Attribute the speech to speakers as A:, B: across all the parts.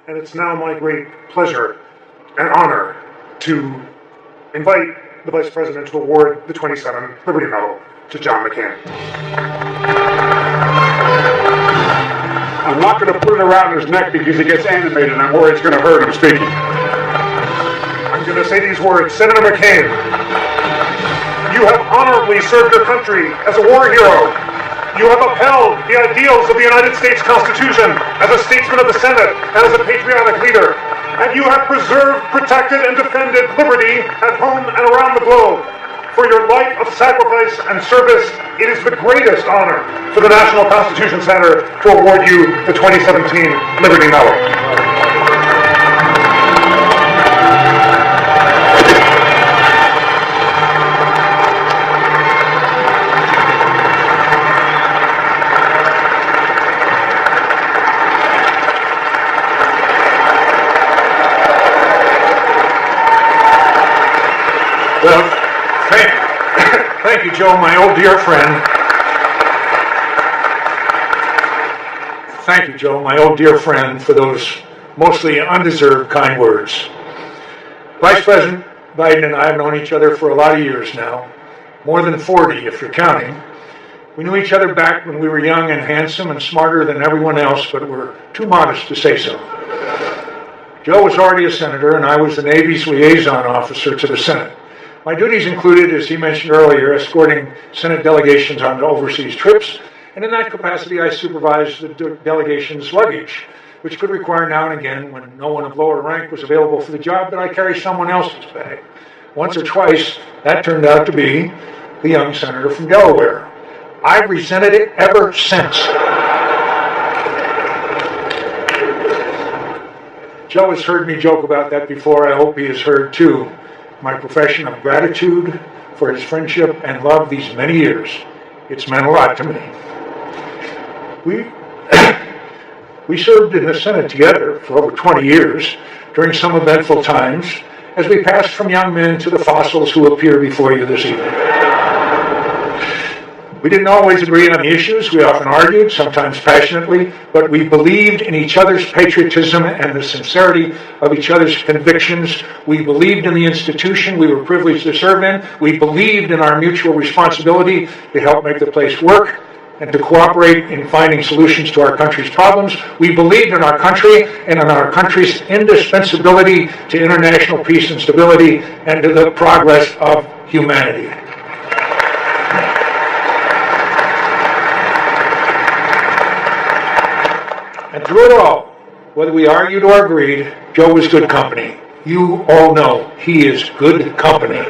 A: And it's now my great pleasure and honor to invite the Vice President to award the 27 Liberty Medal to John McCain.
B: I'm not going to put it around his neck because he gets animated and I'm worried it's going to hurt him speaking.
A: I'm going to say these words. Senator McCain, you have honorably served your country as a war hero. You have upheld the ideals of the United States Constitution as a statesman of the Senate and as a patriotic leader. And you have preserved, protected, and defended liberty at home and around the globe. For your life of sacrifice and service, it is the greatest honor for the National Constitution Center to award you the 2017 Liberty Medal.
C: Well, thank you, Joe, my old dear friend. Thank you, Joe, my old dear friend, for those mostly undeserved kind words. Vice President Biden and I have known each other for a lot of years now, more than 40 if you're counting. We knew each other back when we were young and handsome and smarter than everyone else, but were too modest to say so. Joe was already a senator, and I was the Navy's liaison officer to the Senate. My duties included, as he mentioned earlier, escorting Senate delegations on overseas trips, and in that capacity I supervised the delegation's luggage, which could require now and again, when no one of lower rank was available for the job, that I carry someone else's bag. Once or twice, that turned out to be the young senator from Delaware. I've resented it ever since. Joe has heard me joke about that before. I hope he has heard, too, my profession of gratitude for his friendship and love these many years. It's meant a lot to me. We served in the Senate together for over 20 years during some eventful times as we passed from young men to the fossils who appear before you this evening. We didn't always agree on the issues. We often argued, sometimes passionately, but we believed in each other's patriotism and the sincerity of each other's convictions. We believed in the institution we were privileged to serve in. We believed in our mutual responsibility to help make the place work and to cooperate in finding solutions to our country's problems. We believed in our country and in our country's indispensability to international peace and stability and to the progress of humanity. And through it all, whether we argued or agreed, Joe was good company. You all know he is good company.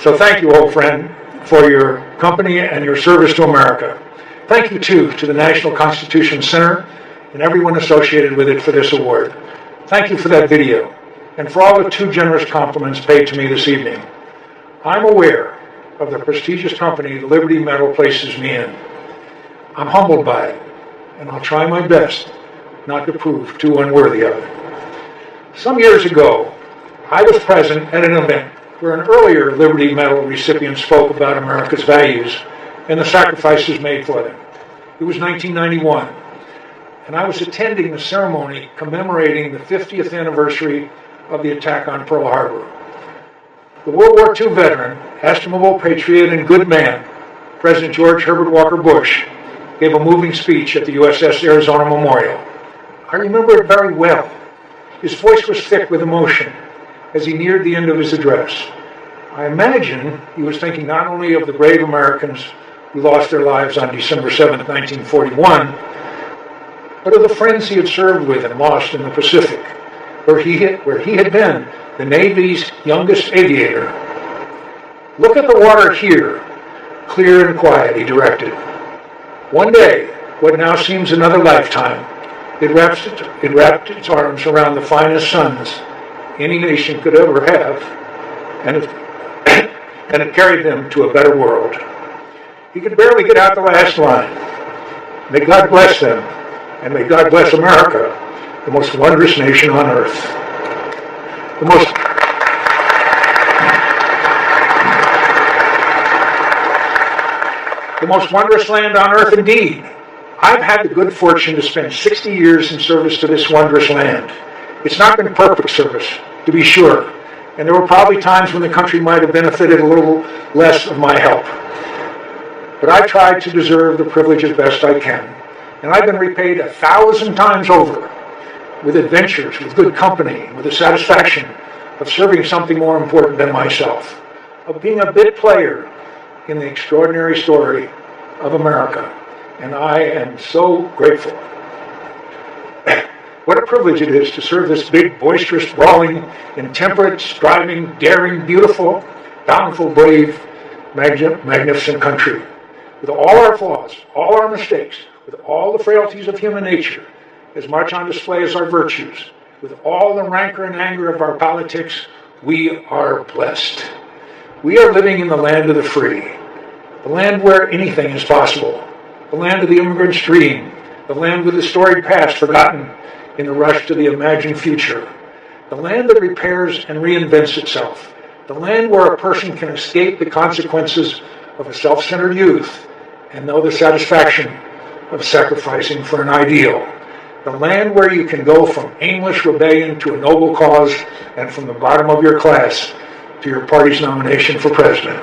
C: So thank you, old friend, for your company and your service to America. Thank you, too, to the National Constitution Center and everyone associated with it for this award. Thank you for that video and for all the too generous compliments paid to me this evening. I'm aware of the prestigious company the Liberty Medal places me in. I'm humbled by it, and I'll try my best not to prove too unworthy of it. Some years ago, I was present at an event where an earlier Liberty Medal recipient spoke about America's values and the sacrifices made for them. It was 1991, and I was attending the ceremony commemorating the 50th anniversary of the attack on Pearl Harbor. The World War II veteran, estimable patriot and good man, President George Herbert Walker Bush, gave a moving speech at the USS Arizona Memorial. I remember it very well. His voice was thick with emotion as he neared the end of his address. I imagine he was thinking not only of the brave Americans who lost their lives on December 7, 1941, but of the friends he had served with and lost in the Pacific, where he had been the Navy's youngest aviator. Look at the water here, clear and quiet, he directed. One day, what now seems another lifetime, it wrapped its arms around the finest sons any nation could ever have, and it carried them to a better world. He could barely get out the last line. May God bless them, and may God bless America, the most wondrous nation on earth. The most wondrous land on earth indeed. I've had the good fortune to spend 60 years in service to this wondrous land. It's not been perfect service, to be sure, and there were probably times when the country might have benefited a little less of my help. But I tried to deserve the privilege as best I can, and I've been repaid 1,000 times over with adventures, with good company, with the satisfaction of serving something more important than myself, of being a bit player in the extraordinary story of America. And I am so grateful. What a privilege it is to serve this big, boisterous, brawling, intemperate, striving, daring, beautiful, bountiful, brave, magnificent country. With all our flaws, all our mistakes, with all the frailties of human nature, as much on display as our virtues, with all the rancor and anger of our politics, we are blessed. We are living in the land of the free, the land where anything is possible, the land of the immigrant's dream, the land with the storied past forgotten in the rush to the imagined future, the land that repairs and reinvents itself, the land where a person can escape the consequences of a self-centered youth and know the satisfaction of sacrificing for an ideal, the land where you can go from aimless rebellion to a noble cause and from the bottom of your class to your party's nomination for president.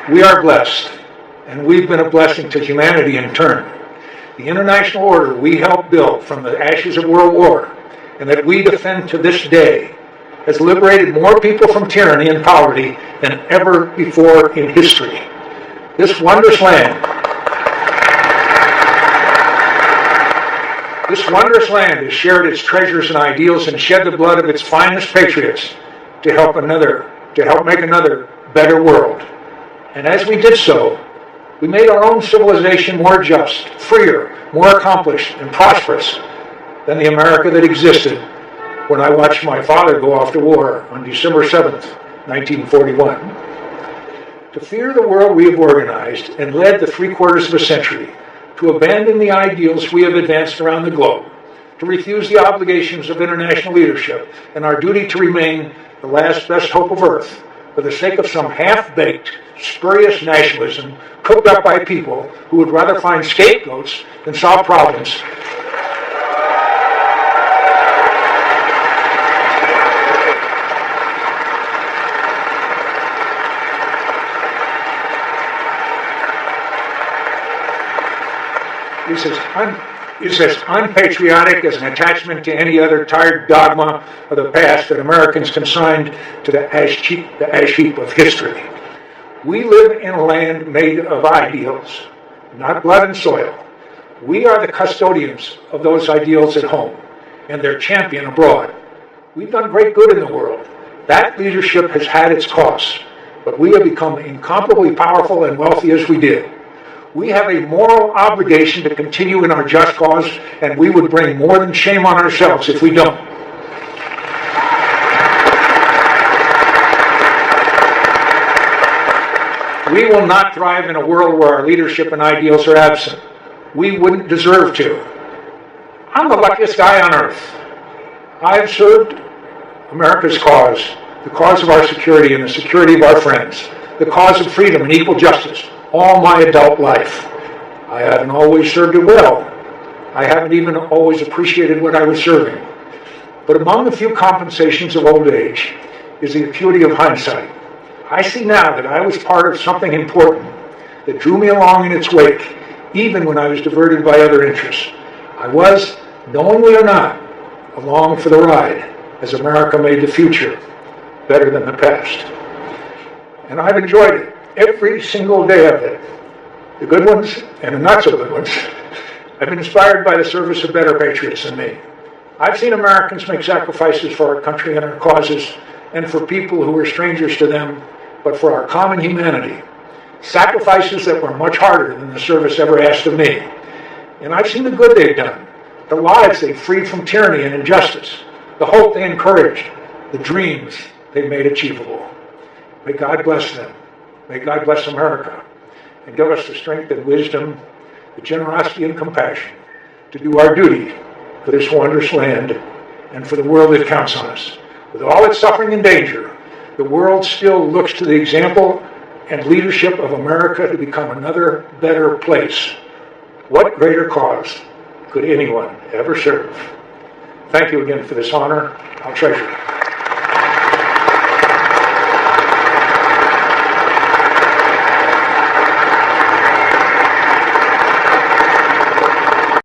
C: We are blessed, and we've been a blessing to humanity in turn. The international order we helped build from the ashes of World War, and that we defend to this day, has liberated more people from tyranny and poverty than ever before in history. This wondrous land has shared its treasures and ideals and shed the blood of its finest patriots to help make another better world. And as we did so, we made our own civilization more just, freer, more accomplished, and prosperous than the America that existed when I watched my father go off to war on December 7th, 1941. To fear the world we have organized and led the 3/4 of a century, to abandon the ideals we have advanced around the globe, to refuse the obligations of international leadership and our duty to remain the last best hope of Earth, for the sake of some half-baked, spurious nationalism cooked up by people who would rather find scapegoats than solve problems. It's as unpatriotic as an attachment to any other tired dogma of the past that Americans consigned to the ash heap of history. We live in a land made of ideals, not blood and soil. We are the custodians of those ideals at home and their champion abroad. We've done great good in the world. That leadership has had its costs, but we have become incomparably powerful and wealthy as we did. We have a moral obligation to continue in our just cause, and we would bring more than shame on ourselves if we don't. We will not thrive in a world where our leadership and ideals are absent. We wouldn't deserve to. I'm the luckiest guy on earth. I have served America's cause, the cause of our security and the security of our friends, the cause of freedom and equal justice, all my adult life. I haven't always served it well. I haven't even always appreciated what I was serving. But among the few compensations of old age is the acuity of hindsight. I see now that I was part of something important that drew me along in its wake, even when I was diverted by other interests. I was, knowingly or not, along for the ride as America made the future better than the past. And I've enjoyed it. Every single day of it, the good ones and the not so good ones. I've been inspired by the service of better patriots than me. I've seen Americans make sacrifices for our country and our causes, and for people who were strangers to them, but for our common humanity. Sacrifices that were much harder than the service ever asked of me. And I've seen the good they've done, the lives they've freed from tyranny and injustice, the hope they encouraged, the dreams they made achievable. May God bless them. May God bless America and give us the strength and wisdom, the generosity and compassion to do our duty for this wondrous land and for the world that counts on us. With all its suffering and danger, The world still looks to the example and leadership of America to become another better place. What greater cause could anyone ever serve? Thank you again for this honor. I'll treasure it.